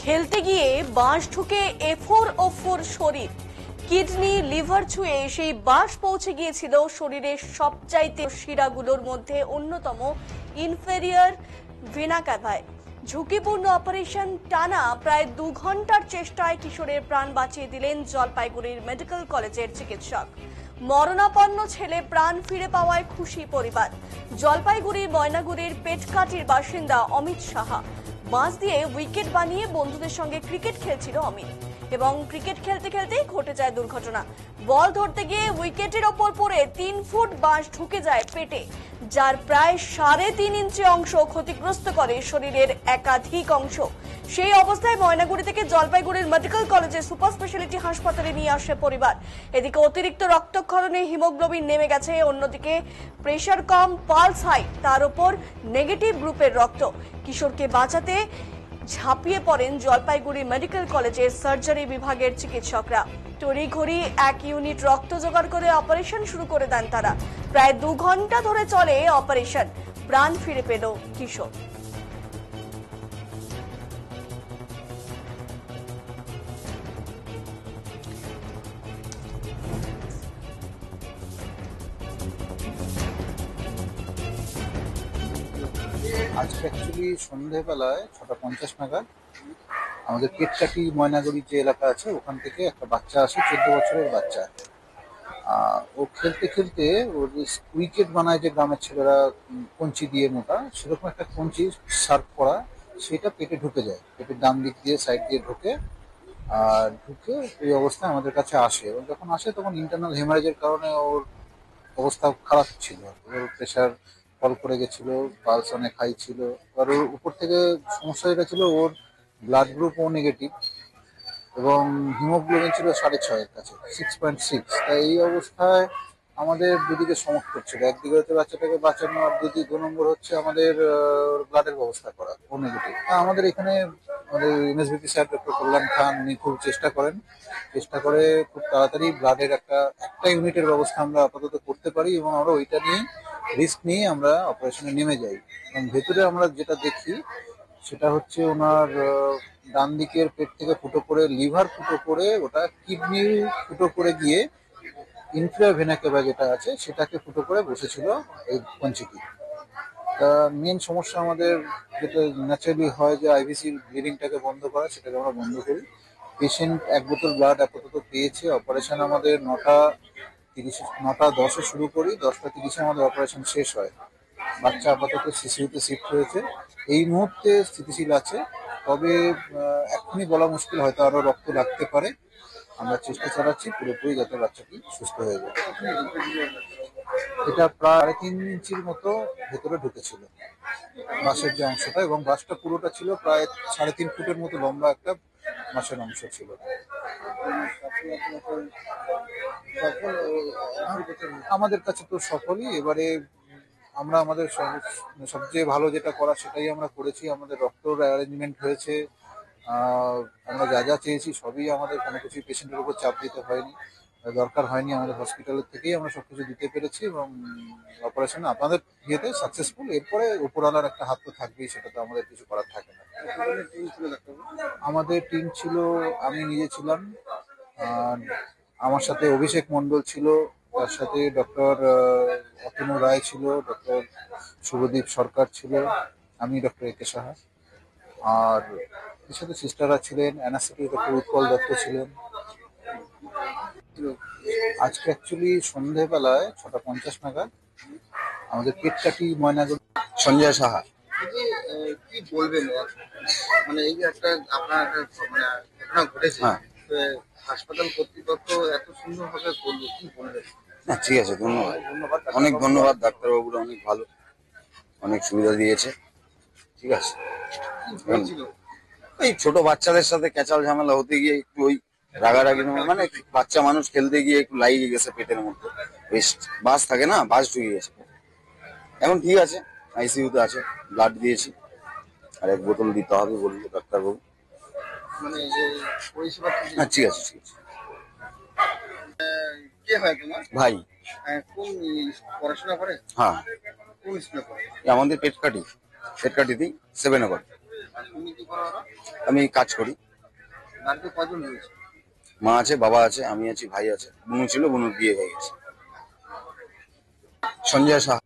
খেলতে গিয়ে বাঁশ ঢুকে এফোর শরীর, কিডনি লিভার ছুঁয়ে সেই বাঁশ পৌঁছে গিয়েছিল শরীরের সবচাইতে শিরাগুলোর মধ্যে অন্যতম ইনফেরিয়র ভেনা ক্যাভায়। ঝুঁকিপূর্ণ অপারেশন টানা প্রায় 2 ঘন্টার চেষ্টায় কিশোরের প্রাণ বাঁচিয়ে দিলেন জলপাইগুড়ির মেডিকেল কলেজের চিকিৎসক। মরণাপন্ন ছেলে প্রাণ ফিরে পাওয়ায় খুশি পরিবার। জলপাইগুড়ির ময়নাগুড়ির পেটকাটির বাসিন্দা অমিত সাহা। বাঁশ দিয়ে উইকেট বানিয়ে বন্ধুদের সঙ্গে ক্রিকেট খেলছিল অমিত, এবং ক্রিকেট খেলতে খেলতেই ঘটে যায় দুর্ঘটনা। বল ধরতে গিয়ে উইকেটের ওপর পড়ে 3 ফুট বাঁশ ঢুকে যায় পেটে, যার প্রায় 3.5 ইঞ্চি অংশ ক্ষতিগ্রস্ত করে শরীরের একাধিক অংশ। সেই অবস্থায় ময়নাগুড়ি থেকে জলপাইগুড়ির মেডিকেল কলেজের সুপার স্পেশালিটি হাসপাতালে নিয়ে আসে পরিবার। এদিকে অতিরিক্ত রক্তক্ষরণে হিমোগ্লোবিন নেমে গেছে, অন্যদিকে প্রেশার কম, পালস হাই, তার উপর নেগেটিভ গ্রুপের রক্ত। কিশোরকে বাঁচাতে ঝাঁপিয়ে পড়েন জলপাইগুড়ি মেডিকেল কলেজের সার্জারি বিভাগের চিকিৎসকরা। তড়িঘড়ি 1 ইউনিট রক্ত জোগাড় করে অপারেশন শুরু করে দেন তারা। প্রায় 2 ঘন্টা ধরে চলে অপারেশন। প্রাণ ফিরে পেল কিশোর। আজকে অ্যাকচুয়ালি সন্ধ্যেবেলায় 6:50 নাগাদ আমাদের পেটকাটি ময়নাগুড়ি যে এলাকা আছে ওখান থেকে একটা বাচ্চা আসে, 14 বছরের বাচ্চা। ও খেলতে খেলতে ওর উইকেট বানায় যে গ্রামের ছেলেরা কঞ্চি দিয়ে মোটা, সেরকম একটা কঞ্চি শার্প করা, সেটা পেটে ঢুকে যায়। পেটের ডান দিক দিয়ে সাইড দিয়ে ঢুকে, আর ঢুকে এই অবস্থায় আমাদের কাছে আসে। এবং যখন আসে তখন ইন্টারনাল হেমারেজের কারণে ওর অবস্থা খারাপ ছিল। ওর প্রেশার ফল করে গেছিল, পালস অনেক হাই ছিল। আর ওর উপর থেকে সমস্যা যেটা ছিল, ওর ব্লাড গ্রুপ ও নেগেটিভ এবং হিমোগ্লোবিন ছিল 6.5 কাছে, 6.6। তাই এই অবস্থায় আমাদের দুদিকে সমস্যা ছিল। একদিকে হচ্ছে বাচ্চাটাকে বাঁচানো, আর 2 নম্বর হচ্ছে আমাদের ব্লাডের ব্যবস্থা করা, ও নেগেটিভ। আমাদের এখানে আমাদের এমএসবিপি স্যার ডক্টর কল্যাণ খান, উনি খুব চেষ্টা করে খুব তাড়াতাড়ি ব্লাডের একটা ইউনিটের ব্যবস্থা আমরা আপাতত করতে পারি, এবং আমরা ওইটা নিয়ে রিস্ক নিয়ে আমরা অপারেশনে নেমে যাই। এবং ভেতরে আমরা যেটা দেখি সেটা হচ্ছে ওনার ডান দিকের পেট থেকে ফুটো করে লিভার ফুটো করে, ওটা কিডনি ফুটো করে গিয়ে ইনফ্রা ভেনা কেভা যেটা আছে সেটাকে ফুটো করে বসেছিল এই কঞ্চিটি। তা মেন সমস্যা আমাদের যেটা ন্যাচারালি হয় যে আইভিসি ব্লিডিংটাকে বন্ধ করা, সেটাকে আমরা বন্ধ করি। পেশেন্ট 1 বোতল ব্লাড আপাতত পেয়েছে। অপারেশন আমাদের 9:10-এ শুরু করি, 10:30-এ আমাদের অপারেশন শেষ হয়। বাচ্চা আপাতত সিসিউতে শিফট হয়েছে, এই মুহূর্তে স্থিতিশীল আছে। তবে এখনই বলা মুশকিল, হয়তো আরো রক্ত লাগতে পারে। আমরা চেষ্টা চালাচ্ছি পুরোপুরি যাতে বাচ্চাটি সুস্থ হয়ে যায়। এটা প্রায় 3 ইঞ্চির মতো ভেতরে ঢুকেছিল বাঁশের যে অংশটা, এবং বাঁশটা পুরোটা ছিল প্রায় 3.5 ফুটের মতো লম্বা একটা বাঁশের অংশ ছিল। আমাদের কাছে তো সকলই, এবারে আমরা আমাদের সবচেয়ে ভালো যেটা করা সেটাই আমরা করেছি। আমাদের রক্তর অ্যারেঞ্জমেন্ট হয়েছে, আমরা যা যা চেয়েছি সবই আমাদের, কোনো কিছুই পেশেন্টের উপর চাপ দিতে হয়নি, দরকার হয়নি। আমাদের হসপিটালের থেকেই আমরা সবকিছু দিতে পেরেছি, এবং অপারেশন আপনাদের ইয়েতে সাকসেসফুল। এরপরে উপরওয়ালার একটা হাত তো থাকবেই, সেটা তো আমাদের কিছু করার থাকে না। আমাদের টিম ছিল, আমি নিজে ছিলাম, আর আমার সাথে অভিষেক মণ্ডল ছিল, তার সাথে ডক্টর অতনু রায় ছিল, ডক্টর শুভদীপ সরকার ছিল, আমি ডক্টর একে সাহা, আর এর সাথে সিস্টাররা ছিলেন, অ্যানাস্থেটিক ডক্টর উৎপল দত্ত ছিলেন। আজকে অ্যাকচুয়ালি সন্ধ্যেবেলায় 6:50 নাগাদ আমাদের পেটকাটি ময়নাগুড়ি সঞ্জয় সাহা। কি বলবেন, মানে এই যে একটা আপনার মানে ঘটনা ঘটেছে, হাসপাতাল কর্তৃপক্ষ এত সুন্দরভাবে করলো, কি বলবেন? না ঠিক আছে, ধন্যবাদ, অনেক ধন্যবাদ। ডাক্তারবাবুরা অনেক ভালো, অনেক সুবিধা দিয়েছে। ঠিক আছে, এই ছোট বাচ্চাদের সাথে ক্যাচাল ঝামেলা হতে গিয়ে একটু ওই রাগারাগি, মানে বাচ্চা মানুষ খেলতে গিয়ে একটু লাগিয়ে গেছে পেটের মধ্যে, বাস থাকে না, বাস ঢুকে গেছে। এখন ঠিক আছে, আইসিইউতে আছে, ব্লাড দিয়েছি, আর 1 বোতল দিতে হবে বললো ডাক্তারবাবু। মানে পরিষেবা হ্যাঁ ঠিক আছে ঠিক আছে। কে হয় তোমার ভাই? কোন পড়াশোনা করে? হ্যাঁ, কোন স্কুলে পড়ে? আমাদের পেটকাটিতেই 7-এ পড়ে। আর তুমি কি করো ওরা? আমি কাজ করি। বাড়িতে কজন রয়েছে? মা আছে, বাবা আছে, আমি আছি, ভাই আছে, বোনু ছিল, বোনুর বিয়ে হয়ে গেছে। সঞ্জয় সাহা।